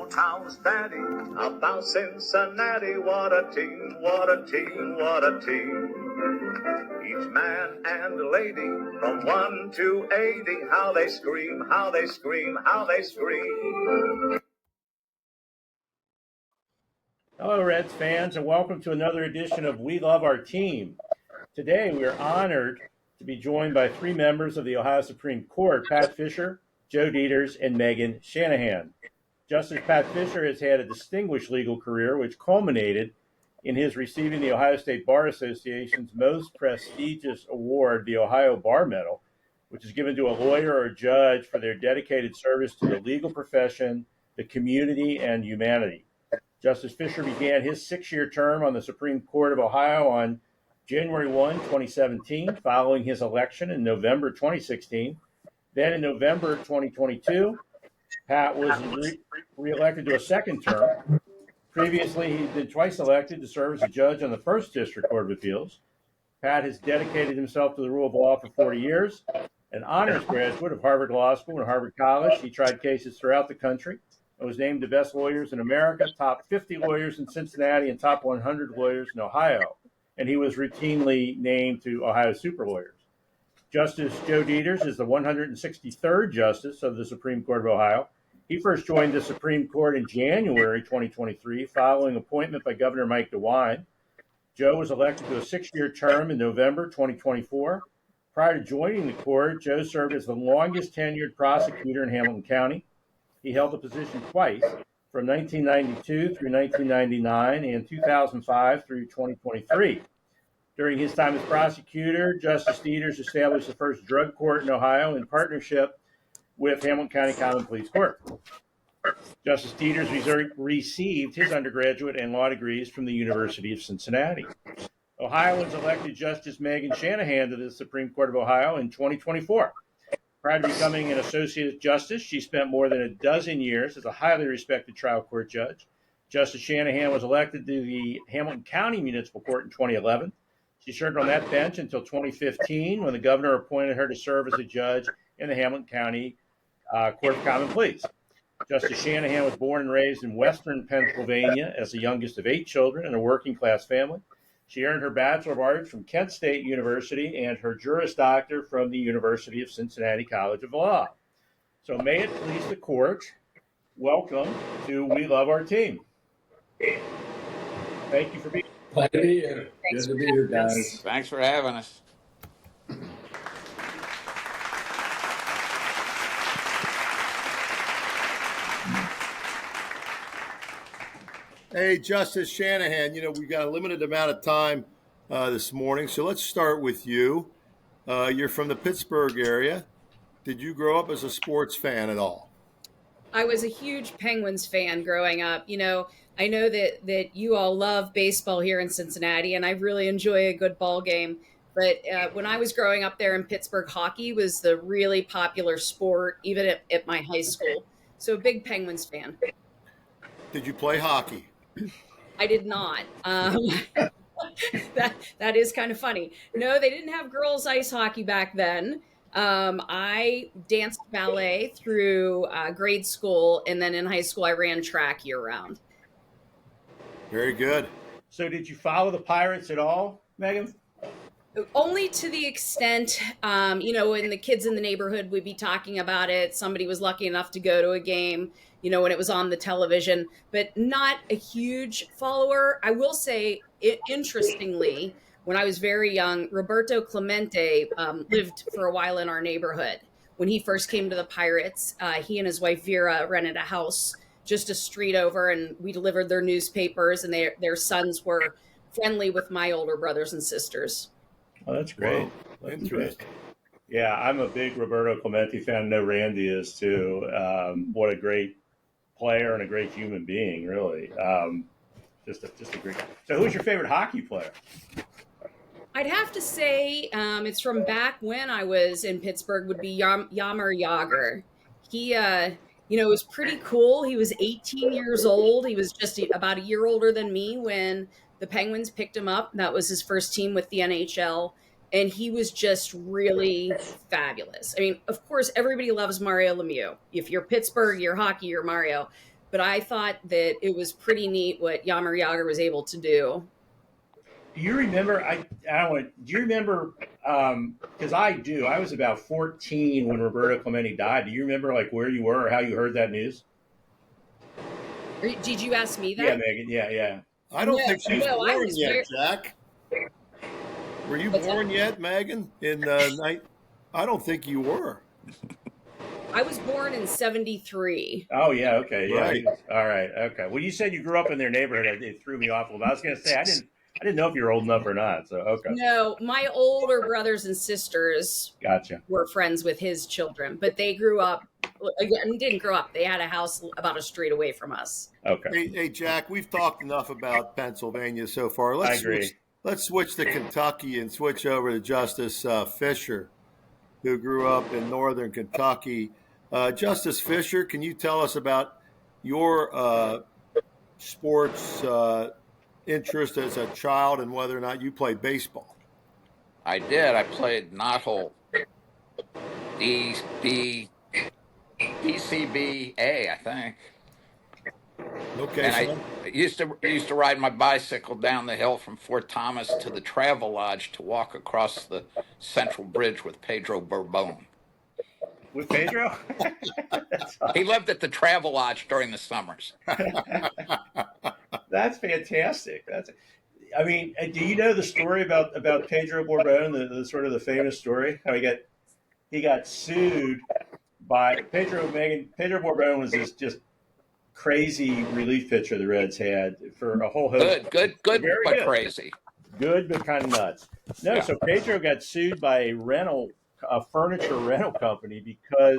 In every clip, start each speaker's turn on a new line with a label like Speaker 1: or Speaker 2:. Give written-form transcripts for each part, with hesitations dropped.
Speaker 1: whole town's batty about Cincinnati. What a team, what a team, what a team. Each man and lady from 1 to 80, how they scream, how they scream, how they scream.
Speaker 2: Hello, Reds fans, and welcome to another edition of We Love Our Team. Today, we are honored to be joined by three members of the Ohio Supreme Court, Pat Fischer, Joe Deters, and Megan Shanahan. Justice Pat Fischer has had a distinguished legal career, which culminated in his receiving the Ohio State Bar Association's most prestigious award, the Ohio Bar Medal, which is given to a lawyer or a judge for their dedicated service to the legal profession, the community, and humanity. Justice Fischer began his 6-year term on the Supreme Court of Ohio on January 1, 2017, following his election in November 2016. Then in November 2022, Pat was re-elected to a second term. Previously, he'd been twice elected to serve as a judge on the First District Court of Appeals. Pat has dedicated himself to the rule of law for 40 years. An honors graduate of Harvard Law School and Harvard College, he tried cases throughout the country and was named the best lawyers in America, top 50 lawyers in Cincinnati, and top 100 lawyers in Ohio. And he was routinely named to Ohio super lawyers. Justice Joe Deters is the 163rd Justice of the Supreme Court of Ohio. He first joined the Supreme Court in January 2023, following appointment by Governor Mike DeWine. Joe was elected to a 6-year term in November 2024. Prior to joining the court, Joe served as the longest tenured prosecutor in Hamilton County. He held the position twice, from 1992 through 1999 and 2005 through 2023. During his time as prosecutor, Justice Deters established the first drug court in Ohio in partnership with Hamilton County Common Pleas Court. Justice Deters received his undergraduate and law degrees from the University of Cincinnati. Ohioans elected Justice Megan Shanahan to the Supreme Court of Ohio in 2024. Prior to becoming an associate justice, she spent more than a dozen years as a highly respected trial court judge. Justice Shanahan was elected to the Hamilton County Municipal Court in 2011. She served on that bench until 2015, when the governor appointed her to serve as a judge in the Hamilton County Court of Common Pleas. Justice Shanahan was born and raised in Western Pennsylvania as the youngest of 8 children in a working-class family. She earned her Bachelor of Arts from Kent State University and her Juris Doctor from the University of Cincinnati College of Law. So may it please the court, welcome to We Love Our Team. Thank you for being here.
Speaker 3: Glad to be here. Good to be here, guys.
Speaker 4: Thanks for having us.
Speaker 5: Hey, Justice Shanahan, we've got a limited amount of time this morning, so let's start with you. You're from the Pittsburgh area. Did you grow up as a sports fan at all?
Speaker 6: I was a huge Penguins fan growing up. I know that you all love baseball here in Cincinnati, and I really enjoy a good ball game. But when I was growing up there in Pittsburgh, hockey was the really popular sport, even at my high school. So a big Penguins fan.
Speaker 5: Did you play hockey?
Speaker 6: I did not. That is kind of funny. No, they didn't have girls ice hockey back then. I danced ballet through grade school, and then in high school I ran track year round.
Speaker 5: Very good.
Speaker 2: So did you follow the Pirates at all, Megan?
Speaker 6: Only to the extent, when the kids in the neighborhood would be talking about it. Somebody was lucky enough to go to a game, when it was on the television, but not a huge follower. I will say, interestingly, when I was very young, Roberto Clemente lived for a while in our neighborhood. When he first came to the Pirates, he and his wife Vera rented a house just a street over, and we delivered their newspapers, and their sons were friendly with my older brothers and sisters.
Speaker 2: Oh, that's great.
Speaker 5: Wow. Interesting.
Speaker 2: Yeah, I'm a big Roberto Clemente fan. I know Randy is too. What a great player and a great human being, really. Just a great. So, who's your favorite hockey player?
Speaker 6: I'd have to say it's from back when I was in Pittsburgh. Would be Jaromir Jagr. He, was pretty cool. He was 18 years old. He was just about a year older than me when the Penguins picked him up. That was his first team with the NHL. And he was just really fabulous. I mean, of course, everybody loves Mario Lemieux. If you're Pittsburgh, you're hockey, you're Mario. but I thought that it was pretty neat what Yammer Yager was able to do.
Speaker 2: Do you remember? Do you remember? Because I do. I was about 14 when Roberto Clemente died. Do you remember like where you were or how you heard that news?
Speaker 6: Did you ask me that?
Speaker 2: Yeah, Megan. Yeah.
Speaker 5: I don't think she's
Speaker 6: I
Speaker 5: born
Speaker 6: was
Speaker 5: yet, Jack. Were you born yet, Megan? In night? I don't think you were.
Speaker 6: I was born in 73.
Speaker 2: Oh yeah. Okay. Yeah.
Speaker 5: Right.
Speaker 2: All right. Okay. Well, you said you grew up in their neighborhood. It threw me off a little bit. I was going to say I didn't know if you were old enough or not. So okay.
Speaker 6: No, my older brothers and sisters
Speaker 2: Gotcha.
Speaker 6: were friends with his children, but they grew up. Again, didn't grow up. They had a house about a street away from us.
Speaker 2: Okay.
Speaker 5: Hey, Jack, we've talked enough about Pennsylvania so far.
Speaker 2: I agree.
Speaker 5: Let's switch to Kentucky and switch over to Justice Fischer, who grew up in northern Kentucky. Justice Fischer, can you tell us about your sports interest as a child and whether or not you played baseball?
Speaker 4: I did. I played knothole, DCBA, I think.
Speaker 5: Okay,
Speaker 4: And
Speaker 5: son.
Speaker 4: I used to ride my bicycle down the hill from Fort Thomas to the Travel Lodge to walk across the Central Bridge with Pedro Bourbon.
Speaker 2: With Pedro?
Speaker 4: He lived at the Travel Lodge during the summers.
Speaker 2: That's fantastic. I mean, do you know the story about Pedro Bourbon, the sort of the famous story? How he got sued by Pedro Bourbon was this just crazy relief pitcher the Reds had for a whole host.
Speaker 4: Good, but crazy.
Speaker 2: Good, but kind of nuts. No, yeah. So Pedro got sued by a furniture rental company because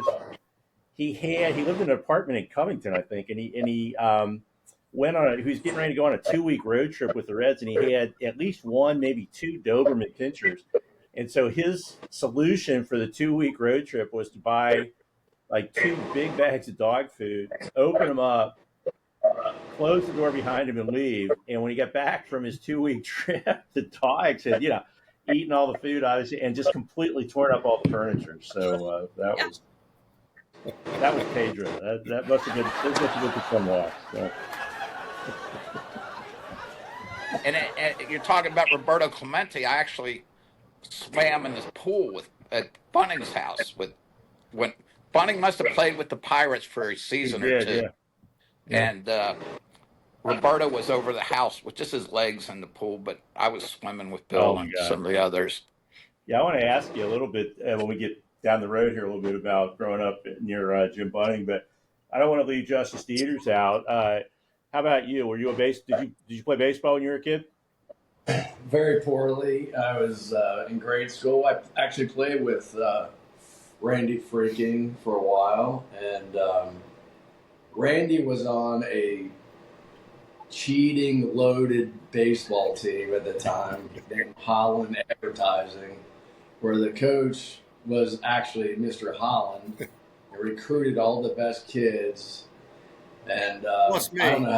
Speaker 2: he lived in an apartment in Covington, I think, and he he was getting ready to go on a 2-week road trip with the Reds, and he had at least one, maybe two Doberman pinchers. And so his solution for the 2-week road trip was to buy like 2 big bags of dog food, open them up, close the door behind him, and leave. And when he got back from his 2-week trip, the dogs had, eaten all the food, obviously, and just completely torn up all the furniture. So that was Pedro. That must have been a fun walk. So.
Speaker 4: And you're talking about Roberto Clemente. I actually swam in this pool at Bunning's house when Bunning must have played with the Pirates for a season or two. Yeah. And Roberto was over the house with just his legs in the pool, but I was swimming with Bill and some of the others.
Speaker 2: Yeah, I want to ask you a little bit when we get down the road here a little bit about growing up near Jim Bunning, but I don't want to leave Justice Deters out. How about you? Were you did you play baseball when you were a kid?
Speaker 3: Very poorly. I was in grade school. I actually played with Randy Freaking for a while, and Randy was on a cheating loaded baseball team at the time named Holland Advertising, where the coach was actually Mr. Holland and recruited all the best kids. And I don't know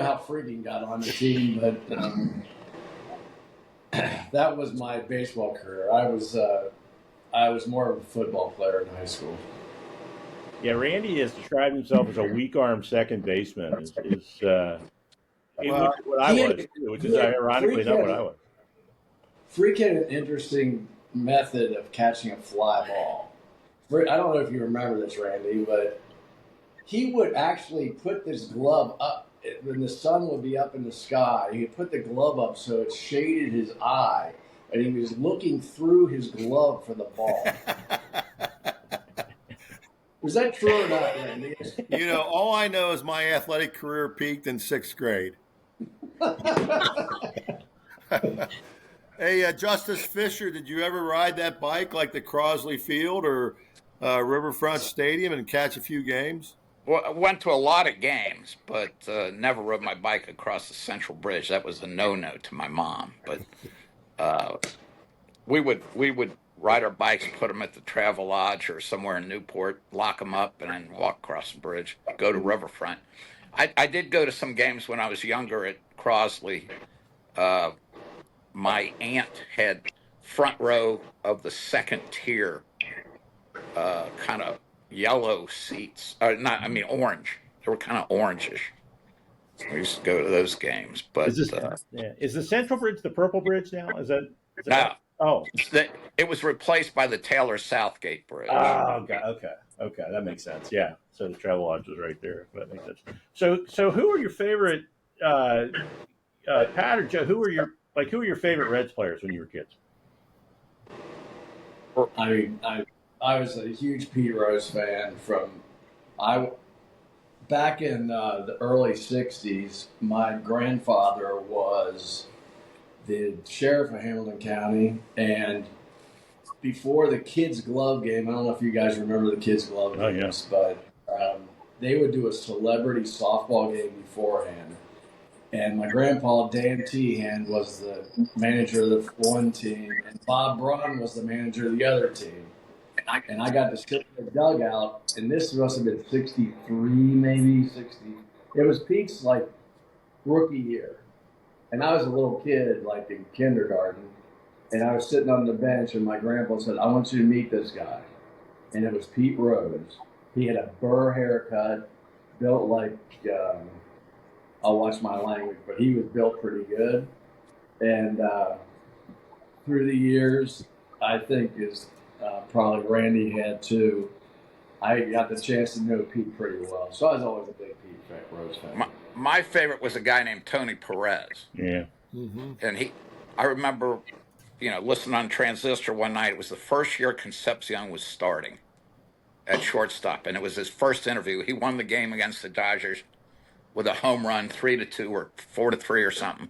Speaker 3: how Freaking got on the team, but that was my baseball career. I was more of a football player in high school.
Speaker 2: Yeah, Randy has described himself as a weak-arm second baseman. What I was, which is ironically not what I was.
Speaker 3: Freak had an interesting method of catching a fly ball. I don't know if you remember this, Randy, but he would actually put this glove up when the sun would be up in the sky. He'd put the glove up so it shaded his eye, and he was looking through his glove for the ball. Was that true or not, Randy?
Speaker 5: All I know is my athletic career peaked in 6th grade. Hey, Justice Fischer, did you ever ride that bike like the Crosley Field or Riverfront Stadium and catch a few games?
Speaker 4: Well, I went to a lot of games, but never rode my bike across the Central Bridge. That was a no-no to my mom. But we would ride our bikes, put them at the Travel Lodge or somewhere in Newport, lock them up, and then walk across the bridge, go to Riverfront. I did go to some games when I was younger at Crosley. My aunt had front row of the second tier kind of yellow seats. Orange. They were kind of orangish. We used to go to those games, but
Speaker 2: Is the Central Bridge the Purple Bridge now? Is that
Speaker 4: no,
Speaker 2: right? Oh,
Speaker 4: it was replaced by the Taylor Southgate Bridge.
Speaker 2: oh, okay, that makes sense. Yeah, so the travel lodge was right there. That makes sense. So who are your favorite, Pat or Joe? Who are your favorite Reds players when you were kids?
Speaker 3: I mean, I was a huge Pete Rose fan back in the early '60s. My grandfather was the sheriff of Hamilton County, and before the kids' glove game, I don't know if you guys remember the kids' glove games, but they would do a celebrity softball game beforehand. And my grandpa, Dan Tehan, was the manager of the one team, and Bob Braun was the manager of the other team. And I got to sit in the dugout, and this must have been 63, maybe 60. It was Pete's, rookie year. And I was a little kid, in kindergarten, and I was sitting on the bench, and my grandpa said, "I want you to meet this guy." And it was Pete Rose. He had a burr haircut, built I'll watch my language, but he was built pretty good. And through the years, I think probably Randy had too. I got the chance to know Pete pretty well, so I was always a big Pete Rose fan.
Speaker 4: My favorite was a guy named Tony Perez.
Speaker 2: Yeah.
Speaker 5: Mm-hmm.
Speaker 4: And I remember, listening on Transistor one night. It was the first year Concepcion was starting at shortstop, and it was his first interview. He won the game against the Dodgers with a home run, 3-2 or 4-3 or something.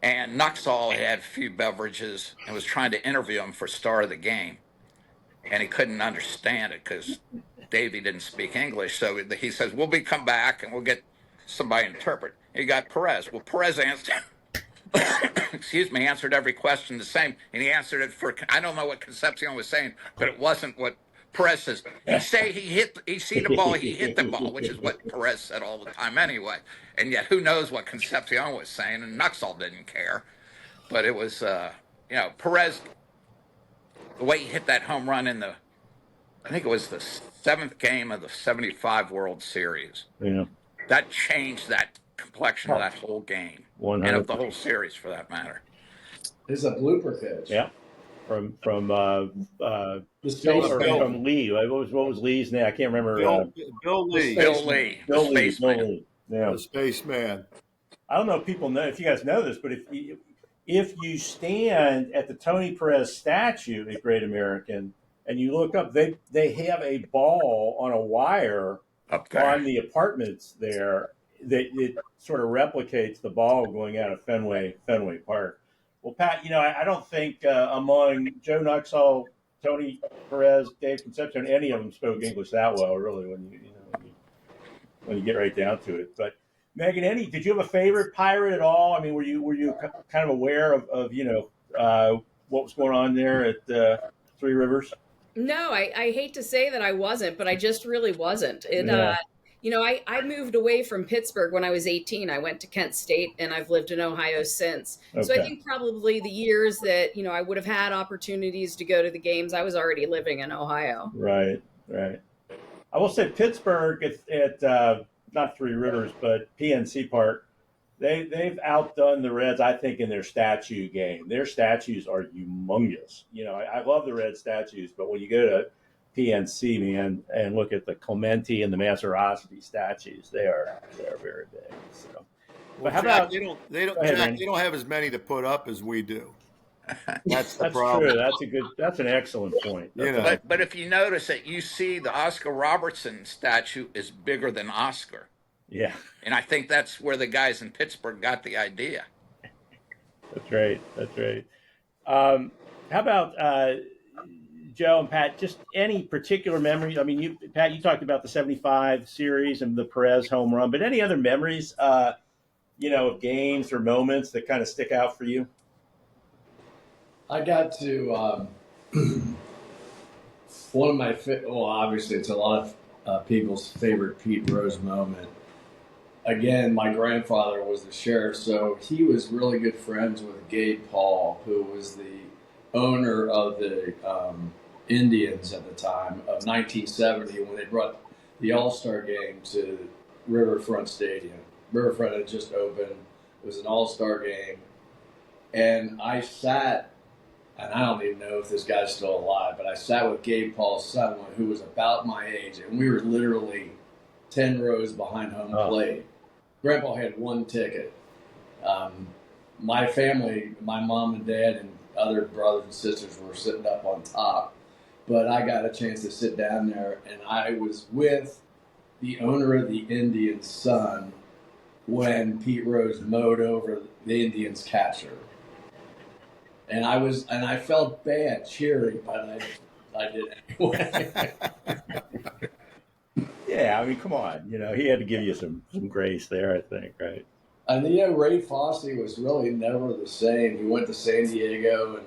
Speaker 4: And Nuxall had a few beverages and was trying to interview him for star of the game. And he couldn't understand it because Davey didn't speak English. So he says, "We'll come back and we'll get somebody to interpret." He got Perez. Well, Perez answered, answered every question the same. And he answered it I don't know what Concepcion was saying, but it wasn't what Perez says. He see the ball, he hit the ball, which is what Perez said all the time anyway. And yet, who knows what Concepcion was saying? And Nuxall didn't care. But it was, Perez, the way he hit that home run I think it was the 7th game of the '75 World Series.
Speaker 2: Yeah.
Speaker 4: That changed that complexion of that whole game.
Speaker 2: 100%.
Speaker 4: And of the whole series, for that matter.
Speaker 3: It's a blooper pitch.
Speaker 2: Yeah. From Lee. What was Lee's name? I can't remember.
Speaker 5: Bill Lee.
Speaker 4: Bill Lee.
Speaker 2: Yeah.
Speaker 5: The spaceman.
Speaker 2: I don't know if you guys know this, but if you stand at the Tony Perez statue at Great American and you look up, they have a ball on a wire
Speaker 4: up there
Speaker 2: on the apartments there that it sort of replicates the ball going out of Fenway Park. Well, Pat, I don't think among Joe Nuxall, Tony Perez, Dave Concepcion, any of them spoke English that well, really, when you get right down to it. But Megan, did you have a favorite pirate at all? I mean, were you kind of aware of what was going on there at Three Rivers?
Speaker 6: No, I hate to say that I wasn't, but I just really wasn't. I moved away from Pittsburgh when I was 18. I went to Kent State, and I've lived in Ohio since. Okay. So I think probably the years that, I would have had opportunities to go to the games, I was already living in Ohio.
Speaker 2: Right. I will say Pittsburgh at not Three Rivers, but PNC Park, they've outdone the Reds, I think, in their statue game. Their statues are humongous. I love the Red statues, but when you go to PNC, man, and look at the Clemente and the Maserati statues, they are very big. So, but how
Speaker 5: Jack,
Speaker 2: about
Speaker 5: they don't have as many to put up as we do. That's the problem.
Speaker 2: True. That's an excellent point.
Speaker 4: But if you notice that, you see the Oscar Robertson statue is bigger than Oscar.
Speaker 2: Yeah.
Speaker 4: And I think that's where the guys in Pittsburgh got the idea.
Speaker 2: That's right. How about Joe and Pat, just any particular memories? I mean, Pat, you talked about the '75 series and the Perez home run, but any other memories, of games or moments that kind of stick out for you?
Speaker 3: I got to one of my obviously it's a lot of people's favorite Pete Rose moment. Again, my grandfather was the sheriff, so he was really good friends with Gabe Paul, who was the owner of the Indians at the time of 1970 when they brought the All-Star game to Riverfront Stadium. Riverfront had just opened. It was an All-Star game. And I sat, and I don't even know if this guy's still alive, but I sat with Gabe Paul's son, who was about my age, and we were literally 10 rows behind home plate. Grandpa had one ticket. My family, my mom and dad and other brothers and sisters were sitting up on top, but I got a chance to sit down there, and I was with the owner of the Indians' son when Pete Rose mowed over the Indians' catcher. And I felt bad cheering, but I did anyway.
Speaker 2: Yeah, I mean, come on. He had to give you some grace there, I think, right?
Speaker 3: And Ray Fosse was really never the same. He went to San Diego, and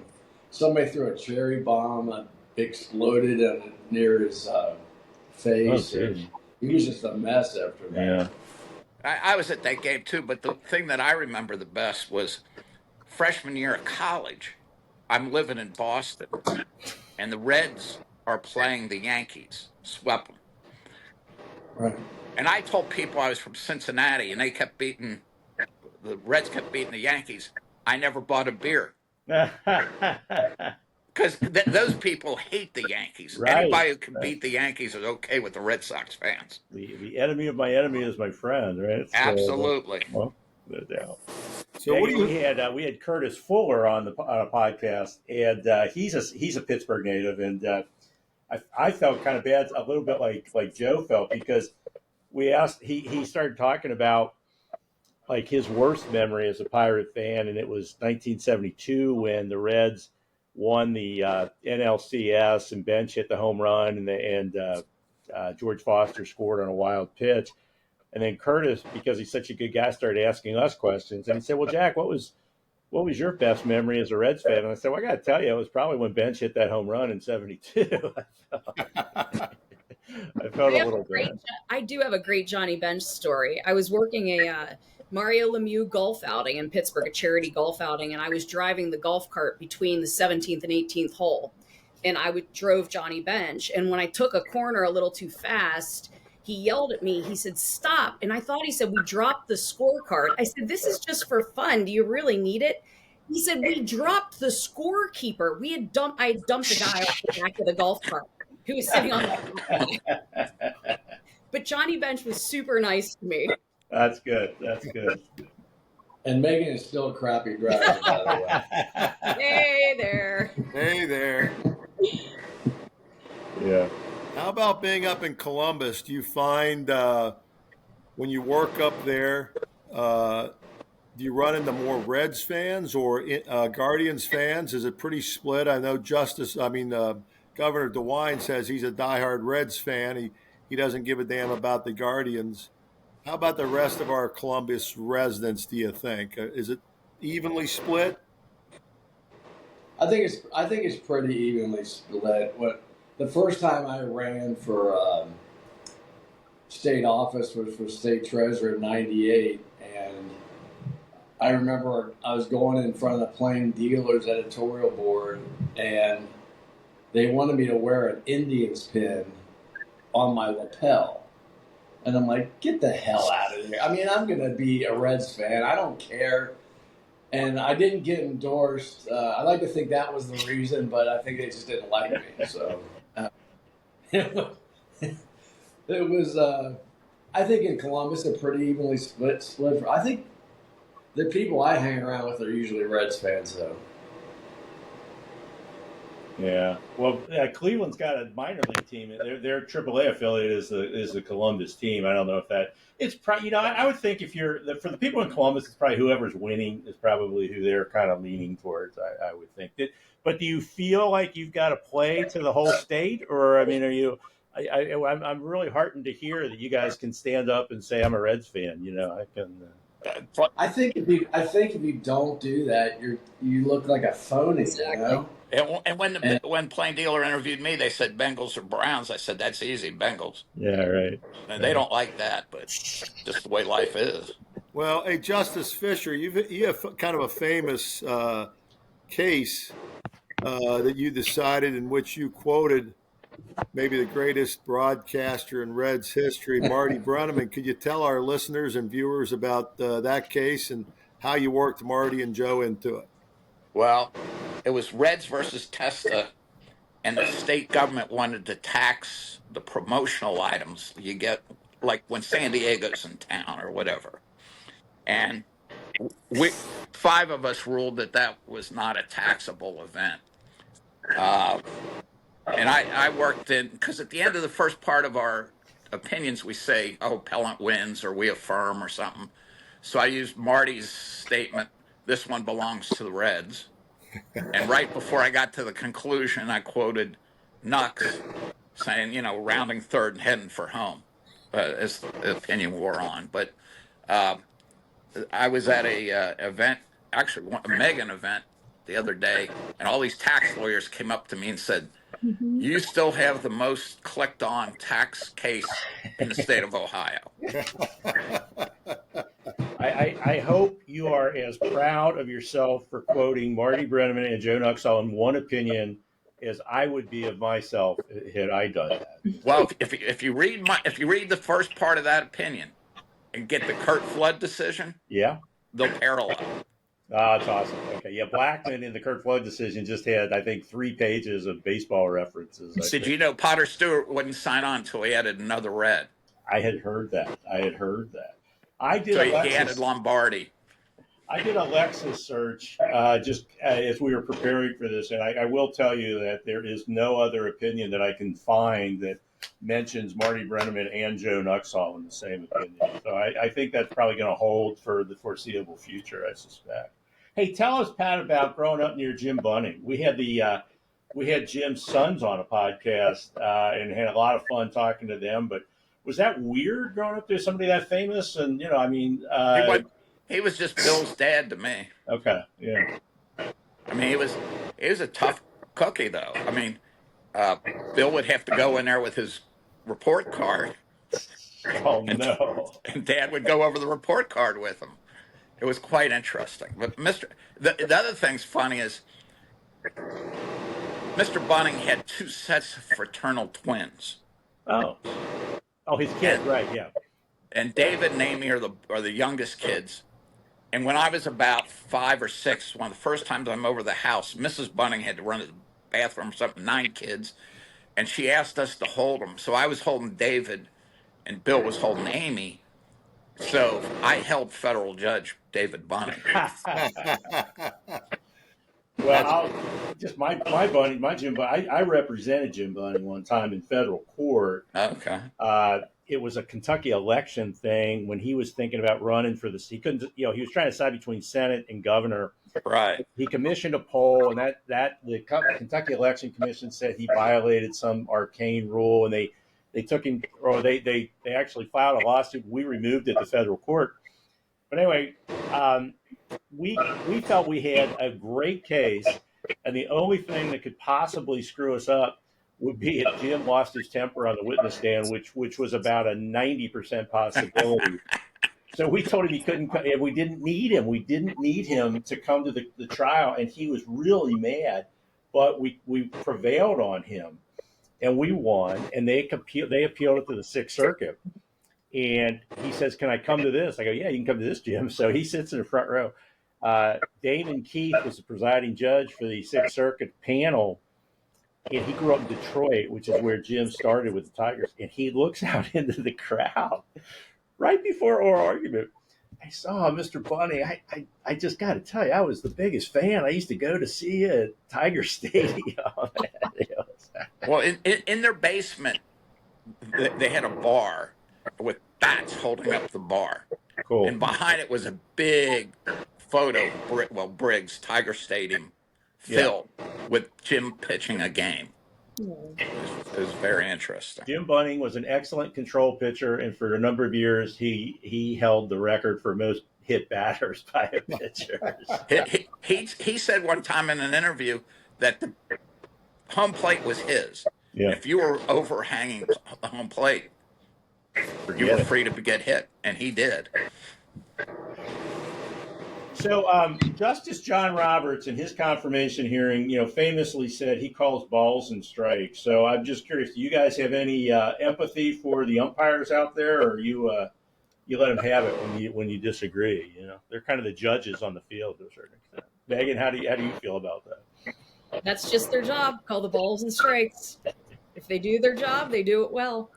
Speaker 3: somebody threw a cherry bomb and exploded near his face.
Speaker 2: Oh,
Speaker 3: And he was just a mess after that.
Speaker 2: Yeah.
Speaker 4: I was at that game too, but the thing that I remember the best was freshman year of college. I'm living in Boston, and the Reds are playing the Yankees. Swept them.
Speaker 3: Right.
Speaker 4: And I told people I was from Cincinnati, and the Reds kept beating the Yankees. I never bought a beer. Because those people hate the Yankees.
Speaker 2: Right.
Speaker 4: Anybody who can beat the Yankees is okay with the Red Sox fans.
Speaker 2: The enemy of my enemy is my friend, right?
Speaker 4: Absolutely.
Speaker 2: Well, no doubt.
Speaker 5: So
Speaker 2: we had Curtis Fuller on the podcast, and he's a Pittsburgh native, and I felt kind of bad, a little bit like Joe felt, because we asked, he started talking about like his worst memory as a Pirate fan, and it was 1972 when the Reds won the NLCS and Bench hit the home run, and George Foster scored on a wild pitch. And then Curtis, because he's such a good guy, started asking us questions. And he said, well, Jack, what was your best memory as a Reds fan? And I said, well, I got to tell you, it was probably when Bench hit that home run in 72. I felt a little bad.
Speaker 6: I do have a great Johnny Bench story. I was working a Mario Lemieux golf outing in Pittsburgh, a charity golf outing, and I was driving the golf cart between the 17th and 18th hole. And drove Johnny Bench. And when I took a corner a little too fast, he yelled at me. He said, stop. And I thought he said, we dropped the scorecard. I said, this is just for fun. Do you really need it? He said, we dropped the scorekeeper. I had dumped a guy off the back of the golf cart who was sitting on the But Johnny Bench was super nice to me.
Speaker 2: That's good.
Speaker 3: And Megan is still a crappy driver, by the way.
Speaker 6: Hey there.
Speaker 5: Hey there.
Speaker 2: Yeah.
Speaker 5: How about being up in Columbus? Do you find when you work up there, do you run into more Reds fans or Guardians fans? Is it pretty split? I know Governor DeWine says he's a diehard Reds fan. He doesn't give a damn about the Guardians. How about the rest of our Columbus residents, do you think? Is it evenly split?
Speaker 3: I think it's pretty evenly split. The first time I ran for state office was for state treasurer in '98, and I remember I was going in front of the Plain Dealers editorial board, and they wanted me to wear an Indians pin on my lapel. And I'm like, get the hell out of here. I mean, I'm going to be a Reds fan. I don't care. And I didn't get endorsed. I like to think that was the reason, but I think they just didn't like me. So it was I think in Columbus, they're pretty evenly split. I think the people I hang around with are usually Reds fans, though.
Speaker 2: Yeah. Well, Cleveland's got a minor league team. Their AAA affiliate is the Columbus team. I don't know if that it's probably, I would think for the people in Columbus, it's probably whoever's winning is probably who they're kind of leaning towards. I would think but do you feel like you've got to play to the whole state, or I mean, are you? I'm really heartened to hear that you guys can stand up and say I'm a Reds fan. I can.
Speaker 3: I think if you don't do that, you look like a phony.
Speaker 6: Exactly.
Speaker 4: And when Plain Dealer interviewed me, they said Bengals or Browns. I said, that's easy, Bengals.
Speaker 2: Yeah, right.
Speaker 4: And they don't like that, but just the way life is.
Speaker 5: Well, hey, Justice Fischer, you have kind of a famous case that you decided in which you quoted maybe the greatest broadcaster in Reds history, Marty Brennaman. Could you tell our listeners and viewers about that case and how you worked Marty and Joe into it?
Speaker 4: Well, it was Reds versus Testa, and the state government wanted to tax the promotional items you get, like when San Diego's in town or whatever. And we, five of us ruled that that was not a taxable event. And I worked in, because at the end of the first part of our opinions, we say, oh, appellant wins or we affirm or something. So I used Marty's statement, this one belongs to the Reds. And right before I got to the conclusion, I quoted Nux saying, rounding third and heading for home, as the opinion wore on. But I was at a event, actually a Megan event the other day, and all these tax lawyers came up to me and said, you still have the most clicked on tax case in the state of Ohio.
Speaker 2: I hope you are as proud of yourself for quoting Marty Brennaman and Joe Nuxall in one opinion as I would be of myself had I done that.
Speaker 4: Well, if you read the first part of that opinion and get the Kurt Flood decision,
Speaker 2: Yeah.
Speaker 4: they'll parallel.
Speaker 2: That's awesome. Okay. Yeah. Blackman in the Kurt Flood decision just had, I think, 3 pages of baseball references.
Speaker 4: Did you know Potter Stewart wouldn't sign on until he added another Red?
Speaker 2: I had heard that. I did
Speaker 4: So he added Lombardi.
Speaker 2: I did a Lexis search just as we were preparing for this, and I will tell you that there is no other opinion that I can find that mentions Marty Brennaman and Joe Nuxall in the same opinion. So I think that's probably going to hold for the foreseeable future, I suspect. Hey, tell us, Pat, about growing up near Jim Bunning. We had Jim's sons on a podcast and had a lot of fun talking to them. But was that weird growing up there, somebody that famous? And
Speaker 4: he was just Bill's dad to me.
Speaker 2: Okay, yeah.
Speaker 4: I mean, he was a tough cookie, though. I mean, Bill would have to go in there with his report card.
Speaker 2: Oh no!
Speaker 4: And Dad would go over the report card with him. It was quite interesting. But the other thing's funny is Mr. Bunning had 2 sets of fraternal twins.
Speaker 2: Oh, his kid, right? Yeah.
Speaker 4: And David and Amy are the youngest kids. And when I was about 5 or 6, one of the first times I'm over the house, Mrs. Bunning had to run to the bathroom or something, 9 kids, and she asked us to hold them. So I was holding David, and Bill was holding Amy. So I held federal judge David Bunning.
Speaker 2: Well, my Jim Bunning. I represented Jim Bunning one time in federal court.
Speaker 4: Okay.
Speaker 2: It was a Kentucky election thing when he was thinking about running for he couldn't, he was trying to decide between Senate and governor.
Speaker 4: Right.
Speaker 2: He commissioned a poll, and that the Kentucky Election Commission said he violated some arcane rule, and they took him, or they actually filed a lawsuit. We removed it to federal court. But anyway, we felt we had a great case, and the only thing that could possibly screw us up would be if Jim lost his temper on the witness stand, which was about a 90% possibility. So we told him he couldn't come, and we didn't need him. We didn't need him to come to the trial, and he was really mad. But we prevailed on him, and we won, and they appealed it to the Sixth Circuit. And he says, "Can I come to this?" I go, "Yeah, you can come to this, Jim." So he sits in the front row. Damon Keith was the presiding judge for the Sixth Circuit panel, and he grew up in Detroit, which is where Jim started with the Tigers. And he looks out into the crowd right before oral argument. I saw Mr. Bunning. I just got to tell you, I was the biggest fan. I used to go to see you at Tiger Stadium.
Speaker 4: Well, in their basement, they had a bar with bats holding up the bar.
Speaker 2: Cool.
Speaker 4: And behind it was a big photo, Briggs, Tiger Stadium, filled with Jim pitching a game. It was very interesting.
Speaker 2: Jim Bunning was an excellent control pitcher, and for a number of years, he held the record for most hit batters by a pitcher.
Speaker 4: He said one time in an interview that the home plate was his.
Speaker 2: Yeah.
Speaker 4: If you were overhanging the home plate, you were free to get hit, and he did.
Speaker 2: So Justice John Roberts, in his confirmation hearing, famously said he calls balls and strikes. So I'm just curious, do you guys have any empathy for the umpires out there, or you let them have it when you disagree? They're kind of the judges on the field to a certain extent. Megan, how do you feel about that?
Speaker 6: That's just their job. Call the balls and strikes. If they do their job, they do it well.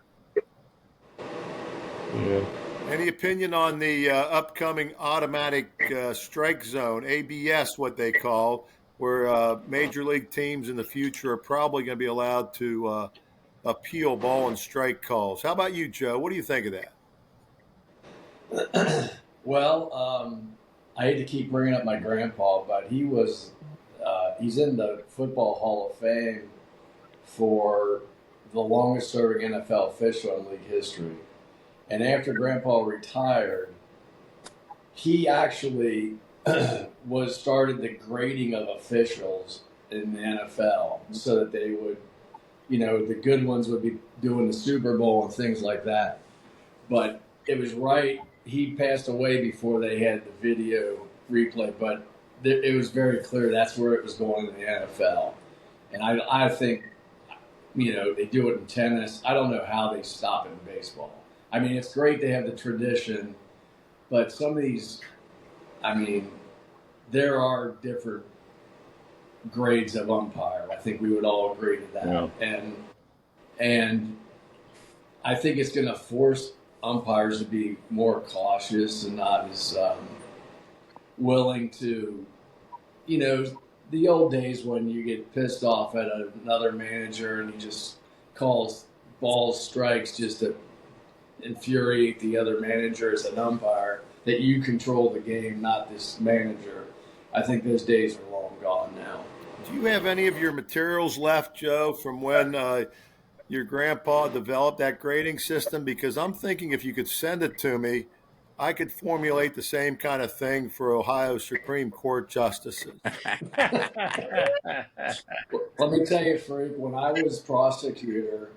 Speaker 2: Yeah.
Speaker 5: Any opinion on the upcoming automatic strike zone, ABS, what they call, where major league teams in the future are probably going to be allowed to appeal ball and strike calls? How about you, Joe? What do you think of that?
Speaker 3: Well, I hate to keep bringing up my grandpa, but he's in the Football Hall of Fame for the longest serving NFL official in league history. And after Grandpa retired, he actually started the grading of officials in the NFL so that they would, the good ones would be doing the Super Bowl and things like that. But it was right. He passed away before they had the video replay, but it was very clear that's where it was going in the NFL. And I think, they do it in tennis. I don't know how they stop it in baseball. I mean, it's great they have the tradition, but some of these, there are different grades of umpire. I think we would all agree to that. Yeah. And I think it's going to force umpires to be more cautious and not as willing to, the old days when you get pissed off at another manager and he just calls balls, strikes just to infuriate the other manager as an umpire, that you control the game, not this manager. I think those days are long gone now.
Speaker 5: Do you have any of your materials left, Joe, from when your grandpa developed that grading system? Because I'm thinking if you could send it to me, I could formulate the same kind of thing for Ohio Supreme Court justices.
Speaker 3: Let me tell you, Freak, when I was prosecutor,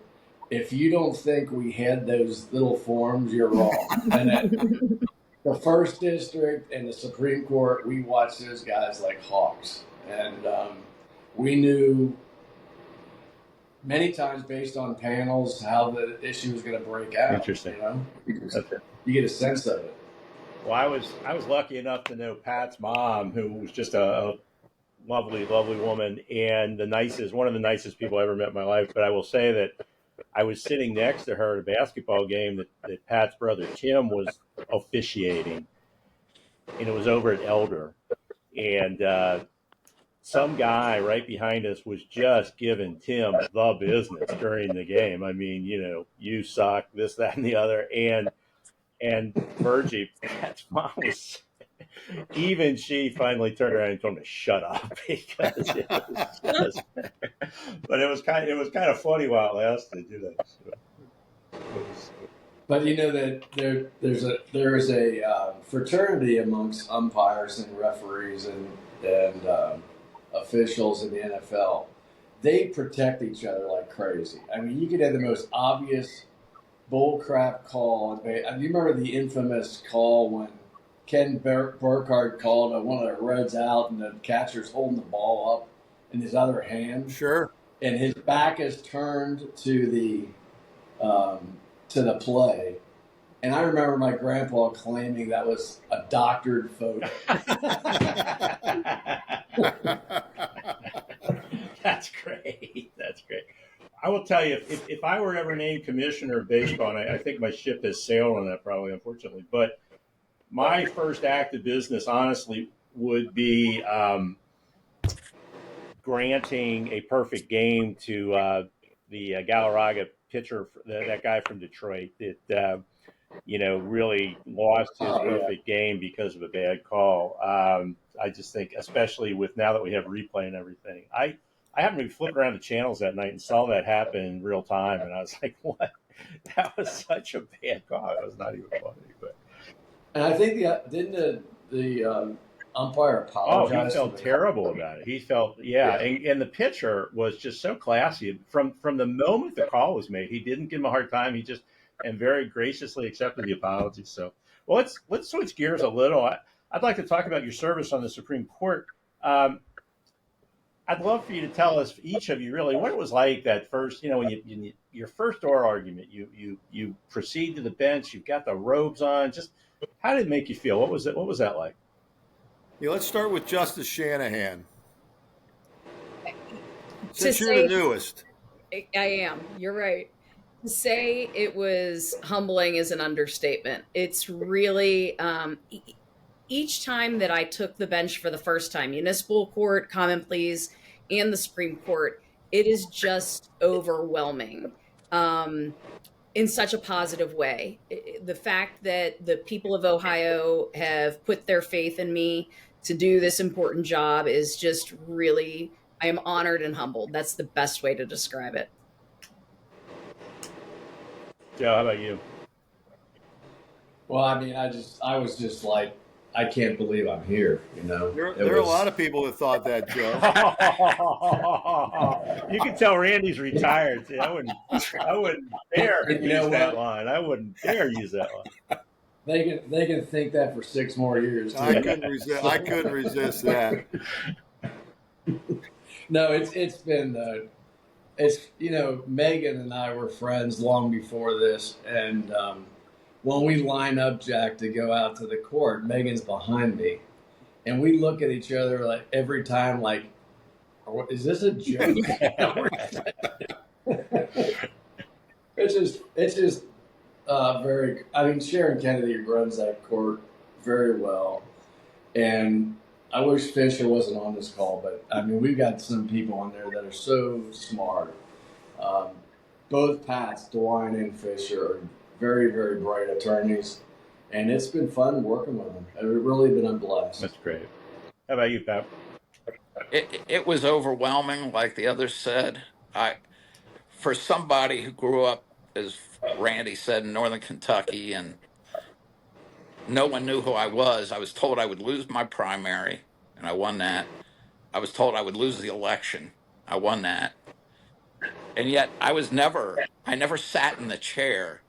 Speaker 3: if you don't think we had those little forms, you're wrong. And the First District and the Supreme Court, we watched those guys like hawks. And we knew many times based on panels how the issue was going to break out.
Speaker 2: Interesting.
Speaker 3: You get a sense of it.
Speaker 2: Well, I was lucky enough to know Pat's mom, who was just a lovely, lovely woman and one of the nicest people I ever met in my life. But I will say that I was sitting next to her at a basketball game that Pat's brother Tim was officiating, and it was over at Elder, and some guy right behind us was just giving Tim the business during the game. I mean, you suck, this, that, and the other, and Virgie, Pat's mom was. Even she finally turned around and told him to shut up because it was just. But it was kind of funny while it lasted,
Speaker 3: But that there is a fraternity amongst umpires and referees and officials in the NFL. They protect each other like crazy. I mean, you could have the most obvious bullcrap call. You remember the infamous call when Ken Burkhardt called one of the Reds out and the catcher's holding the ball up in his other hand.
Speaker 5: Sure.
Speaker 3: And his back is turned to the play. And I remember my grandpa claiming that was a doctored photo.
Speaker 2: That's great. That's great. I will tell you, if I were ever named commissioner of baseball, and I think my ship has sailed on that probably, unfortunately, but my first act of business, honestly, would be granting a perfect game to the Galarraga pitcher, that guy from Detroit that really lost his perfect game because of a bad call. I just think, especially with now that we have replay and everything, I happened to be flipping around the channels that night and saw that happen in real time, and I was like, "What? That was such a bad call. It was not even funny." But
Speaker 3: and I think didn't the umpire apologize?
Speaker 2: Oh, he felt terrible about it. He felt, and the pitcher was just so classy from the moment the call was made. He didn't give him a hard time. He just and very graciously accepted the apology. So, well, let's switch gears a little. I'd like to talk about your service on the Supreme Court. I'd love for you to tell us, each of you, really, what it was like that first, when your first oral argument, you proceed to the bench, you've got the robes on. Just how did it make you feel? What was it? What was that like?
Speaker 5: Yeah, let's start with Justice Shanahan.
Speaker 6: To
Speaker 5: Since you're the
Speaker 6: say,
Speaker 5: newest.
Speaker 6: I am. You're right. To say it was humbling is an understatement. It's really each time that I took the bench for the first time, municipal court, common pleas, and the Supreme Court, it is just overwhelming in such a positive way. The fact that the people of Ohio have put their faith in me to do this important job is just really, I am honored and humbled. That's the best way to describe it.
Speaker 2: Joe, how about you?
Speaker 3: Well, I mean, I was just like, I can't believe I'm here.
Speaker 5: There are a lot of people that thought that, Joe.
Speaker 2: You can tell Randy's retired. See, I wouldn't dare use that line. I wouldn't dare use that line.
Speaker 3: They can think that for 6 more years. Too.
Speaker 5: I couldn't resist that.
Speaker 3: No, it's been Megan and I were friends long before this, and when we line up, Jack, to go out to the court, Megan's behind me, and we look at each other like every time, like, is this a joke? It's just very. I mean, Sharon Kennedy runs that court very well, and I wish Fisher wasn't on this call, but I mean, we've got some people on there that are so smart. Both Pats, DeWine and Fisher, are very, very bright attorneys, and it's been fun working with them. I've really been blessed.
Speaker 2: That's great. How about you, Pat?
Speaker 4: It was overwhelming, like the others said. For somebody who grew up, as Randy said, in Northern Kentucky, and no one knew who I was told I would lose my primary, and I won that. I was told I would lose the election. I won that. And yet I never sat in the chair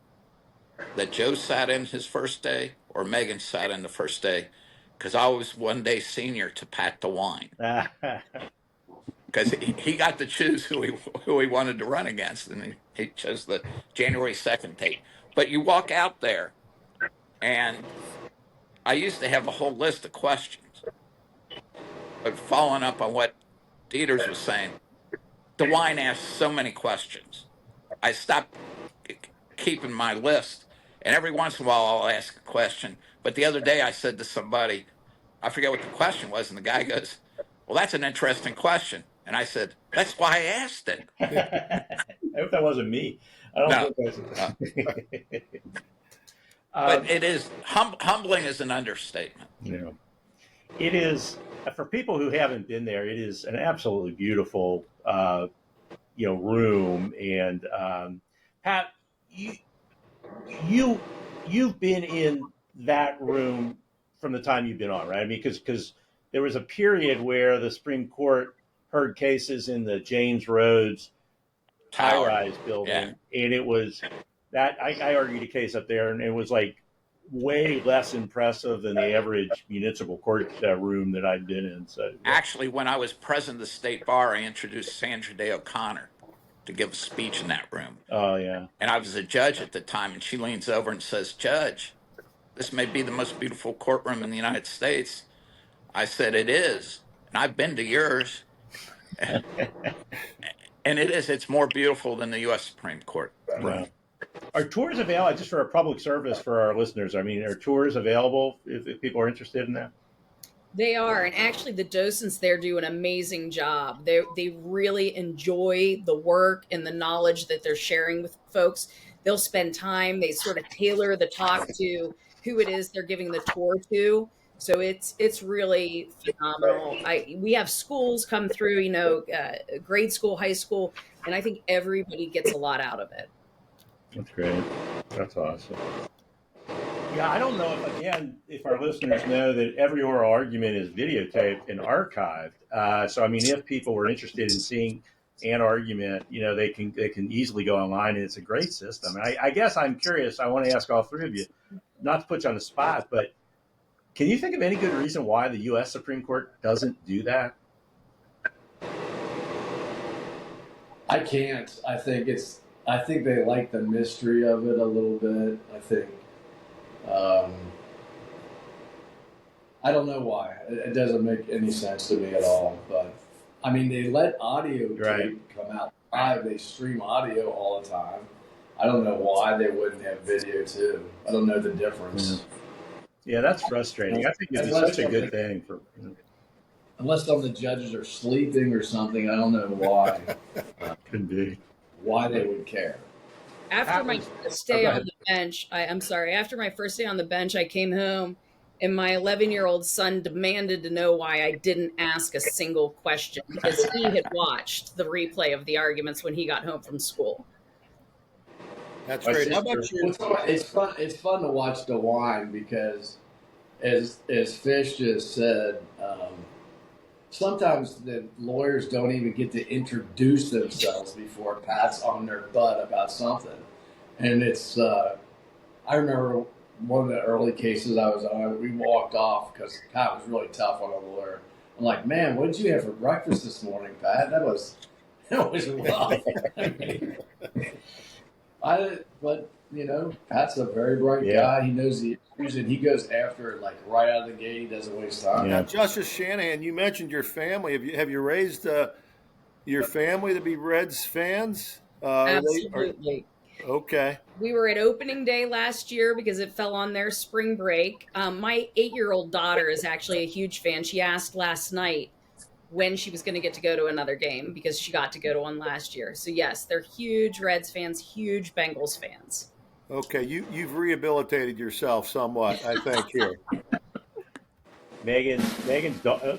Speaker 4: that Joe sat in his first day or Megan sat in the first day, because I was one day senior to Pat DeWine. Because he got to choose who he wanted to run against, and he chose the January 2nd date. But you walk out there, and I used to have a whole list of questions. But following up on what Deters was saying, DeWine asked so many questions. I stopped keeping my list, and every once in a while I'll ask a question. But the other day I said to somebody, I forget what the question was, and the guy goes, "Well, that's an interesting question." And I said, "That's why I asked it."
Speaker 2: I hope that wasn't me. I don't think that's.
Speaker 4: But it is humbling is an understatement.
Speaker 2: It is, for people who haven't been there. It is an absolutely beautiful, room. And Pat, you've been in that room from the time you've been on, right? I mean, because there was a period where the Supreme Court heard cases in the James Rhodes high-rise building, and it was that I argued a case up there, and it was like way less impressive than the average municipal court room that I've been in. So
Speaker 4: actually, when I was president of the state bar, I introduced Sandra Day O'Connor to give a speech in that room.
Speaker 2: Oh yeah.
Speaker 4: And I was a judge at the time, and she leans over and says, "Judge, this may be the most beautiful courtroom in the United States." I said, "It is, and I've been to yours." And it is. It's more beautiful than the U.S. Supreme Court room.
Speaker 2: Wow. Are tours available, just for a public service for our listeners? I mean, are tours available if people are interested in that?
Speaker 6: They are, and actually the docents there do an amazing job. They really enjoy the work and the knowledge that they're sharing with folks. They'll spend time, they sort of tailor the talk to who it is they're giving the tour to. So it's really phenomenal. We have schools come through, grade school, high school, and I think everybody gets a lot out of it.
Speaker 2: That's great. That's awesome. Yeah, I don't know if our listeners know that every oral argument is videotaped and archived. So I mean, if people were interested in seeing an argument, they can easily go online, and it's a great system. And I guess I'm curious. I want to ask all three of you, not to put you on the spot, but Can you think of any good reason why the U.S. Supreme Court doesn't do that?
Speaker 3: I can't. I think they like the mystery of it a little bit. I think. I don't know why. It doesn't make any sense to me at all. But I mean, they let audio tape come out live. They stream audio all the time. I don't know why they wouldn't have video too. I don't know the difference.
Speaker 2: Yeah, that's frustrating. I think it'd be such a good thing for.
Speaker 3: Unless some of the judges are sleeping or something, I don't know why.
Speaker 2: Could be.
Speaker 3: Why they would care.
Speaker 6: After my first day on the bench, after my first day on the bench, I came home and my 11-year-old son demanded to know why I didn't ask a single question because he had watched the replay of the arguments when he got home from school.
Speaker 5: That's great. How about you?
Speaker 3: It's fun to watch DeWine because, as Fish just said, sometimes the lawyers don't even get to introduce themselves before Pat's on their butt about something. And it's, I remember one of the early cases I was on, we walked off because Pat was really tough on a lawyer. I'm like, man, what did you have for breakfast this morning, Pat? That was rough. But you know, Pat's a very bright guy. He knows the issues, and he goes after it like right out of the gate. He doesn't waste time.
Speaker 5: Now, Justice Shanahan, you mentioned your family. Have you raised your family to be Reds fans?
Speaker 6: Absolutely.
Speaker 5: Okay.
Speaker 6: We were at opening day last year because it fell on their spring break. My 8-year-old daughter is actually a huge fan. She asked last night when she was going to get to go to another game because she got to go to one last year. So yes, they're huge Reds fans, huge Bengals fans.
Speaker 5: Okay, you've rehabilitated yourself somewhat, I think, here.
Speaker 2: Megan's daughter.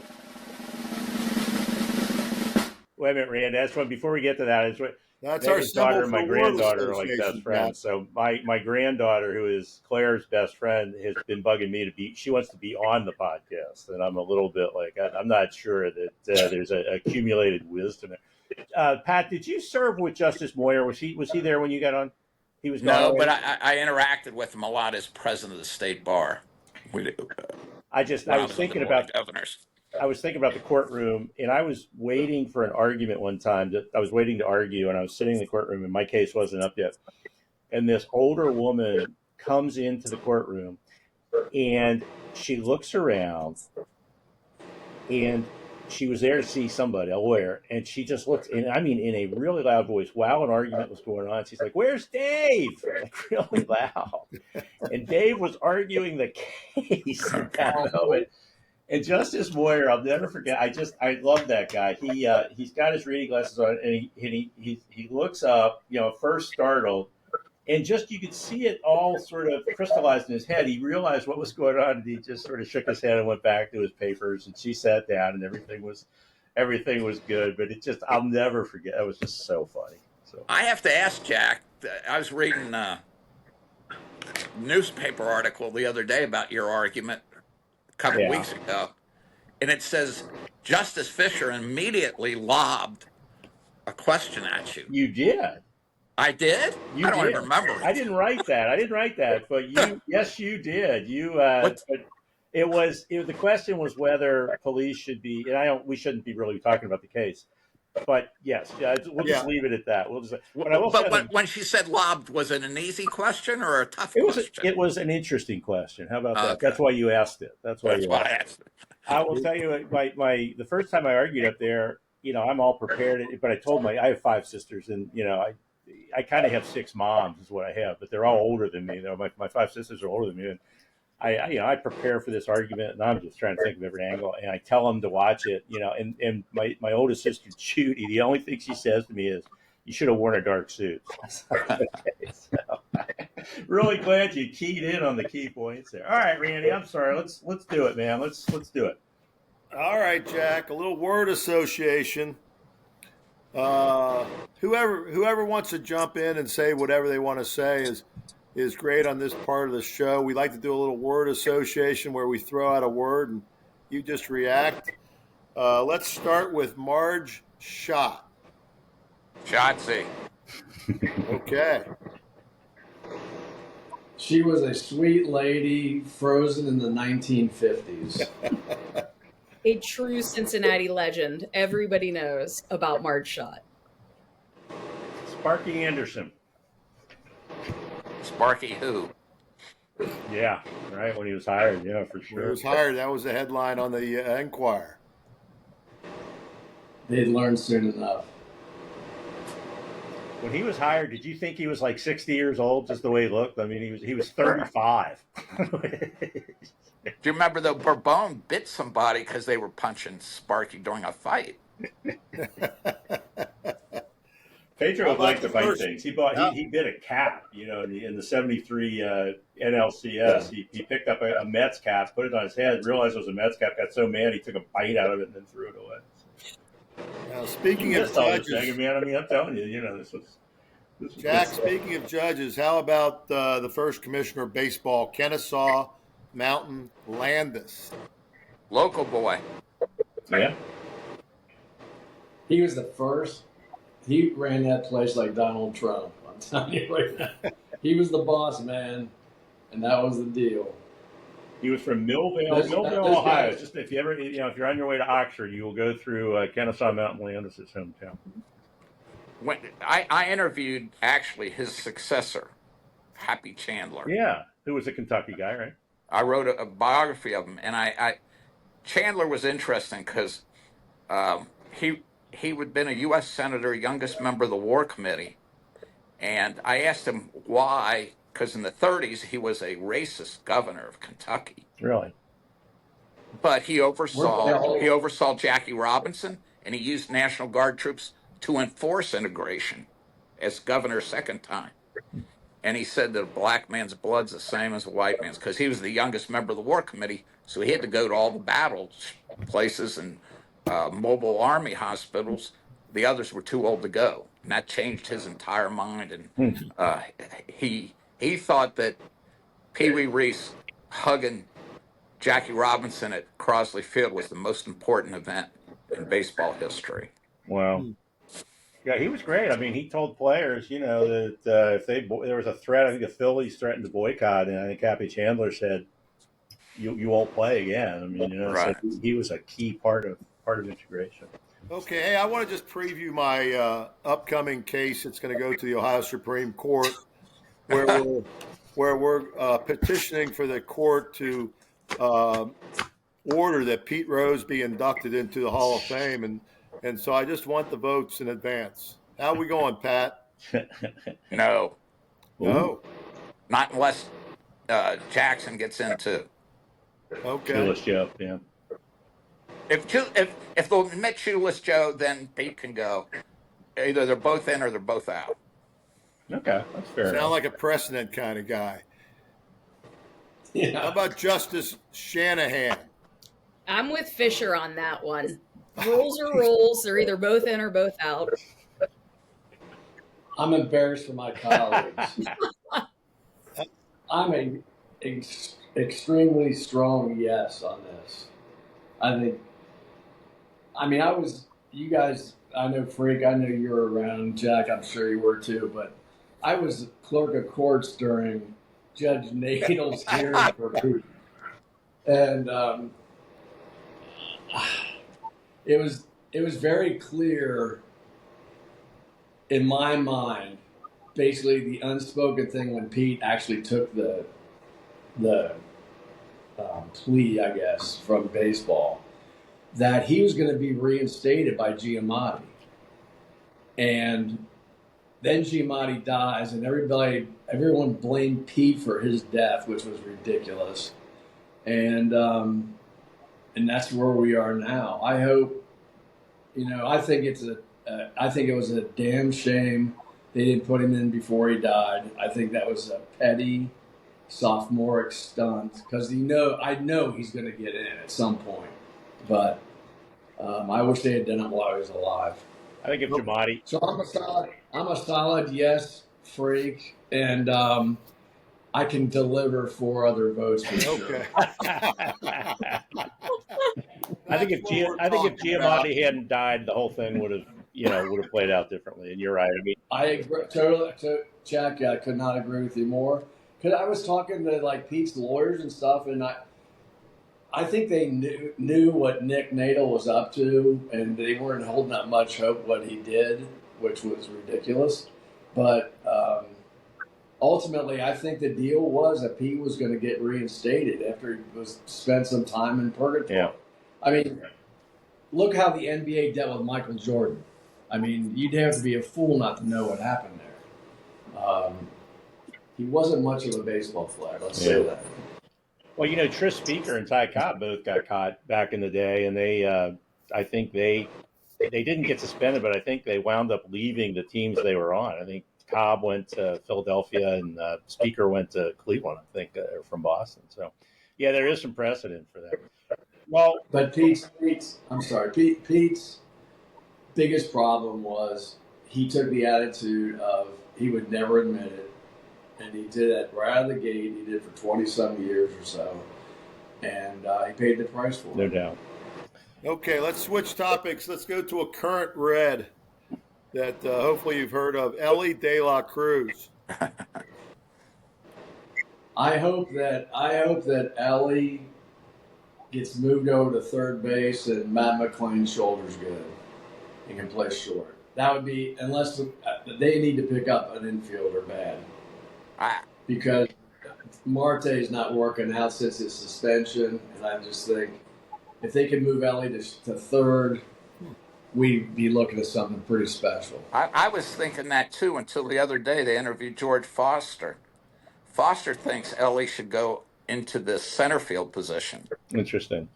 Speaker 2: Wait a minute, Rand. That's one. Before we get to that,
Speaker 5: That's
Speaker 2: Megan's
Speaker 5: our
Speaker 2: daughter and my granddaughter are like best
Speaker 5: Matt.
Speaker 2: friends. So my granddaughter, who is Claire's best friend, has been bugging me to be. She wants to be on the podcast, and I'm a little bit like I'm not sure that there's a accumulated wisdom. Pat, did you serve with Justice Moyer? Was he there when you got on? He was
Speaker 4: no, but I interacted with him a lot as president of the state bar.
Speaker 2: I was thinking about
Speaker 4: governors.
Speaker 2: I was thinking about the courtroom, and I was waiting for an argument one time. I was waiting to argue, and I was sitting in the courtroom, and my case wasn't up yet. And this older woman comes into the courtroom, and she looks around, and she was there to see somebody, a lawyer, and she just looked, and I mean, in a really loud voice, while an argument was going on, she's like, "Where's Dave?" Like really loud. And Dave was arguing the case at that moment. And Justice Moyer, I'll never forget. I love that guy. He's got his reading glasses on, and he looks up, first startled, and just you could see it all sort of crystallized in his head. He realized what was going on, and he just sort of shook his head and went back to his papers. And she sat down, and everything was good. But I'll never forget. It was just so funny. So
Speaker 4: I have to ask Jack. I was reading a newspaper article the other day about your argument. A couple weeks ago, and it says Justice Fischer immediately lobbed a question at you.
Speaker 2: You did.
Speaker 4: I did. I don't even remember it.
Speaker 2: I didn't write that. But you, yes, you did. But the question was whether police should be, and we shouldn't be really talking about the case. But yes, we'll just leave it at that. We'll just.
Speaker 4: But when she said lobbed, was it an easy question or a tough question?
Speaker 2: It was an interesting question. How about that? Okay. That's why you asked it. That's why I asked it. I will tell you, the first time I argued up there, I'm all prepared. But I told I have 5 sisters, and I kind of have 6 moms is what I have, but they're all older than me. My 5 sisters are older than me, and I prepare for this argument, and I'm just trying to think of every angle, and I tell them to watch it, and my oldest sister, Judy, the only thing she says to me is, "You should have worn a dark suit." Okay, so, really glad you keyed in on the key points there. All right, Randy, I'm sorry. Let's do it, man. Let's do it.
Speaker 5: All right, Jack, a little word association. Whoever wants to jump in and say whatever they want to say is great on this part of the show. We like to do a little word association where we throw out a word and you just react. Let's start with Marge Shot.
Speaker 4: Shotzi.
Speaker 5: Okay.
Speaker 3: She was a sweet lady, frozen in the 1950s.
Speaker 6: A true Cincinnati legend. Everybody knows about Marge Schott.
Speaker 2: Sparky Anderson.
Speaker 4: Sparky who?
Speaker 2: Yeah, right. When he was hired, yeah, for
Speaker 5: When he
Speaker 2: sure.
Speaker 5: was hired, that was the headline on the Enquirer.
Speaker 3: They'd learn soon enough.
Speaker 2: When he was hired, did you think he was like 60 years old, just the way he looked? I mean, he was 35.
Speaker 4: Do you remember though Bourbon bit somebody because they were punching Sparky during a fight?
Speaker 2: Pedro would like to fight
Speaker 5: first-
Speaker 2: things. He bit a cap, in the 73 NLCS. He picked up a Mets cap, put it on his head, realized it was a Mets cap, got so mad he took a bite out of it and then threw it away.
Speaker 5: Now, speaking
Speaker 2: You
Speaker 5: of
Speaker 2: missed all this,
Speaker 5: judges,
Speaker 2: Megan, man. I mean, I'm telling you, this was
Speaker 5: Jack,
Speaker 2: good stuff.
Speaker 5: speaking of judges, how about the first commissioner of baseball, Kennesaw Mountain Landis?
Speaker 4: Local boy.
Speaker 2: Yeah.
Speaker 3: He was the first. He ran that place like Donald Trump. I'm telling you right now. He was the boss, man, and that was the deal.
Speaker 2: He was from Millvale,
Speaker 3: This
Speaker 2: Ohio.
Speaker 3: guy-
Speaker 2: It's just if you ever, if you're on your way to Oxford, you will go through Kennesaw Mountain Landis' hometown.
Speaker 4: When I interviewed actually his successor, Happy Chandler.
Speaker 2: Yeah, who was a Kentucky guy, right?
Speaker 4: I wrote a biography of him, and I Chandler was interesting because he had been a U.S. Senator, youngest member of the War Committee, and I asked him why, because in the 30s he was a racist governor of Kentucky,
Speaker 2: Really?
Speaker 4: but he oversaw Jackie Robinson, and he used National Guard troops to enforce integration as governor a second time. And he said that a black man's blood's the same as a white man's because he was the youngest member of the War Committee, so he had to go to all the battle places and mobile army hospitals. The others were too old to go, and that changed his entire mind. And he thought that Pee Wee Reese hugging Jackie Robinson at Crosley Field was the most important event in baseball history.
Speaker 2: Wow. Yeah, he was great. I mean, he told players, that if there was a threat, I think the Phillies threatened to boycott, and I think Happy Chandler said, "You won't play again." I mean,
Speaker 4: Right.
Speaker 2: So he was a key part of integration.
Speaker 5: Okay, hey, I want to just preview my upcoming case. It's going to go to the Ohio Supreme Court, where we're petitioning for the court to order that Pete Rose be inducted into the Hall of Fame, and so I just want the votes in advance. How are we going, Pat?
Speaker 4: No,
Speaker 5: No.
Speaker 4: not unless Jackson gets in too.
Speaker 5: Okay.
Speaker 2: Shoeless Joe, yeah.
Speaker 4: If they'll admit Shoeless Joe, then Pete can go. Either they're both in or they're both out.
Speaker 2: Okay, that's fair.
Speaker 5: Sound
Speaker 2: enough.
Speaker 5: like a precedent kind of guy. How
Speaker 3: Yeah.
Speaker 5: about Justice Shanahan?
Speaker 6: I'm with Fisher on that one. Rules are rules. They're either both in or both out.
Speaker 3: I'm embarrassed for my colleagues. I'm an extremely strong yes on this. You guys, I know Freak, I know you were around, Jack, I'm sure you were too, but I was clerk of courts during Judge Nagel's hearing for Pete. And it was very clear in my mind, basically the unspoken thing when Pete actually took the plea, I guess, from baseball, that he was going to be reinstated by Giamatti. And then Giamatti dies, and everyone blamed Pete for his death, which was ridiculous. And that's where we are now. I hope, I think it was a damn shame they didn't put him in before he died. I think that was a petty sophomoric stunt because I know he's going to get in at some point, but I wish they had done it while he was alive.
Speaker 2: I think if Giamatti,
Speaker 3: So I'm a solid yes freak, and I can deliver 4 other votes for sure.
Speaker 5: Okay.
Speaker 2: I think if Giamatti hadn't died, the whole thing would have played out differently. And you're right. I mean,
Speaker 3: I agree totally. So, Jack, I could not agree with you more. because I was talking to like Pete's lawyers and stuff, and I think they knew what Nick Nadal was up to, and they weren't holding up much hope what he did, which was ridiculous. But ultimately, I think the deal was that Pete was going to get reinstated after he spent some time in purgatory.
Speaker 2: Yeah.
Speaker 3: I mean, look how the NBA dealt with Michael Jordan. I mean, you'd have to be a fool not to know what happened there. He wasn't much of a baseball player, let's say that.
Speaker 2: Well, you know, Tris Speaker and Ty Cobb both got caught back in the day, and I think they didn't get suspended, but I think they wound up leaving the teams they were on. I think Cobb went to Philadelphia, and Speaker went to Cleveland, I think, from Boston. So, yeah, there is some precedent for that. Well,
Speaker 3: but Pete's biggest problem was he took the attitude of he would never admit it. And he did it right out of the gate. He did it for 20-some years or so. And he paid the price for it.
Speaker 2: No doubt.
Speaker 5: Okay, let's switch topics. Let's go to a current Red that hopefully you've heard of, Ellie DeLa Cruz.
Speaker 3: I hope that Ellie gets moved over to third base and Matt McClain's shoulder's good and can play short. That would be, unless they need to pick up an infielder bad. Because Marte is not working out since his suspension, and I just think if they could move Ellie to third, we'd be looking at something pretty special.
Speaker 4: I was thinking that too until the other day they interviewed George Foster. Foster thinks Ellie should go into the center field position.
Speaker 2: Interesting.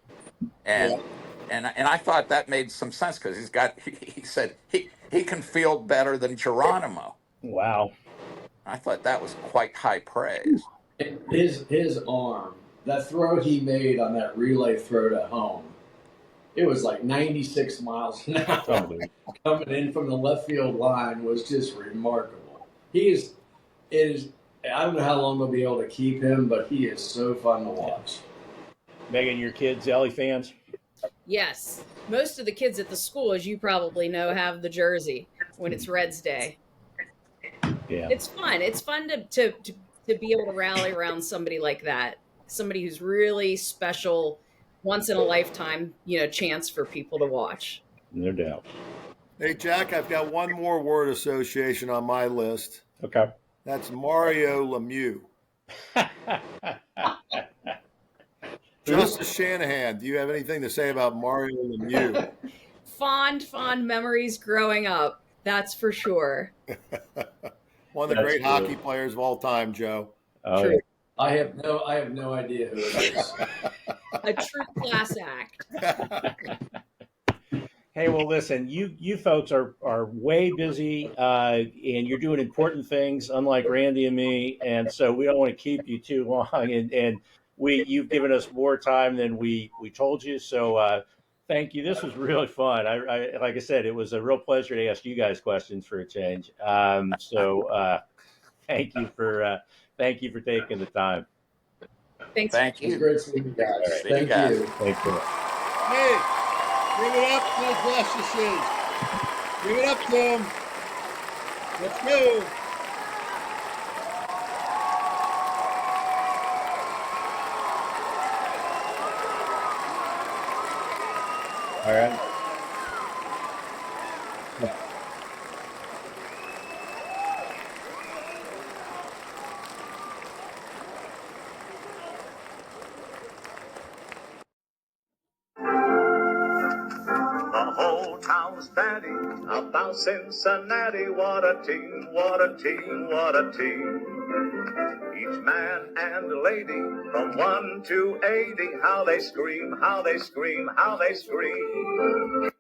Speaker 4: And I thought that made some sense because he said he can field better than Geronimo.
Speaker 2: Wow.
Speaker 4: I thought that was quite high praise.
Speaker 3: His arm, that throw he made on that relay throw to home, it was like 96 miles an hour coming in from the left field line was just remarkable. I don't know how long they'll be able to keep him, but he is so fun to watch.
Speaker 2: Megan, your kids Ellie fans?
Speaker 6: Yes. Most of the kids at the school, as you probably know, have the jersey when it's Reds Day.
Speaker 2: Yeah.
Speaker 6: It's fun. It's fun to be able to rally around somebody like that. Somebody who's really special, once in a lifetime, chance for people to watch.
Speaker 2: No doubt.
Speaker 5: Hey, Jack, I've got one more word association on my list.
Speaker 2: Okay.
Speaker 5: That's Mario Lemieux. Justice Shanahan, do you have anything to say about Mario Lemieux?
Speaker 6: Fond memories growing up. That's for sure.
Speaker 5: One of the great hockey players of all time, Joe.
Speaker 2: Oh,
Speaker 6: True.
Speaker 2: yeah.
Speaker 3: I have no idea who it is.
Speaker 6: A true class act.
Speaker 2: Hey, well, listen, you folks are way busy, and you're doing important things, unlike Randy and me, and so we don't want to keep you too long. And you've given us more time than we told you. So thank you. This was really fun. I like I said, it was a real pleasure to ask you guys questions for a change. So thank you for taking the time.
Speaker 6: Thanks.
Speaker 4: Thank
Speaker 3: It's
Speaker 4: you.
Speaker 3: great seeing you guys.
Speaker 4: Right.
Speaker 3: Thank
Speaker 4: guys.
Speaker 3: you.
Speaker 2: Thank you.
Speaker 5: Hey, give it up to the justices. Give it up to them. Let's go.
Speaker 2: All right.
Speaker 1: The whole town's batting about Cincinnati. What a team, what a team, what a team. Each man and lady from 1 to 80, how they scream, how they scream, how they scream.